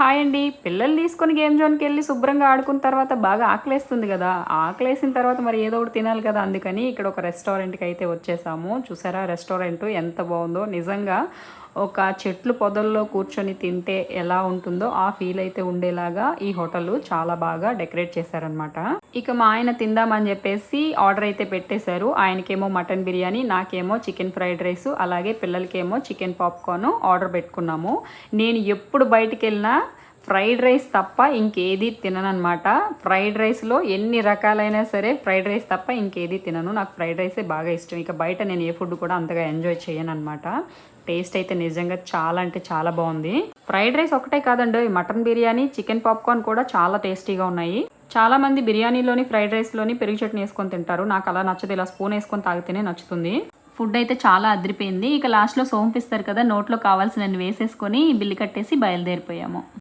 Hi అండి. పిల్లల్ని తీసుకొని గేమ్ జోన్కి వెళ్ళి శుభ్రంగా ఆడుకున్న తర్వాత బాగా ఆకలేస్తుంది కదా. ఆకలేసిన తర్వాత మరి ఏదో ఒకటి తినాలి కదా. అందుకని ఇక్కడ ఒక రెస్టారెంట్కి అయితే వచ్చేసాము. చూసారా రెస్టారెంట్ ఎంత బాగుందో. నిజంగా ఒక చెట్లు పొదల్లో కూర్చొని తింటే ఎలా ఉంటుందో ఆ ఫీల్ అయితే ఉండేలాగా ఈ హోటల్ చాలా బాగా డెకరేట్ చేశారనమాట. ఇక మా ఆయన తిందామని చెప్పేసి ఆర్డర్ అయితే పెట్టేశారు. ఆయనకేమో మటన్ బిర్యానీ, నాకేమో చికెన్ ఫ్రైడ్ రైస్, అలాగే పిల్లలకేమో చికెన్ పాప్కార్న్ ఆర్డర్ పెట్టుకున్నాము. నేను ఎప్పుడు బయటికి వెళ్ళినా ఫ్రైడ్ రైస్ తప్ప ఇంకేది తిననమాట. ఫ్రైడ్ రైస్లో ఎన్ని రకాలైనా సరే ఫ్రైడ్ రైస్ తప్ప ఇంకేది తినను. నాకు ఫ్రైడ్ రైసే బాగా ఇష్టం. ఇక బయట నేను ఏ ఫుడ్ కూడా అంతగా ఎంజాయ్ చేయను అనమాట. టేస్ట్ అయితే నిజంగా చాలా అంటే చాలా బాగుంది. ఫ్రైడ్ రైస్ ఒకటే కాదండి, మటన్ బిర్యానీ, చికెన్ పాప్కార్న్ కూడా చాలా టేస్టీగా ఉన్నాయి. చాలా మంది బిర్యానీలోని ఫ్రైడ్ రైస్లోని పెరుగు చట్నీ వేసుకొని తింటారు. నాకు అలా నచ్చదు. ఇలా స్పూన్ వేసుకొని తాగితేనే నచ్చుతుంది. ఫుడ్ అయితే చాలా అదిరిపోయింది. ఇక లాస్ట్లో సోంపిస్తారు కదా, నోట్లో కావాల్సినన్ని వేసేసుకొని బిల్లు కట్టేసి బయలుదేరిపోయాము.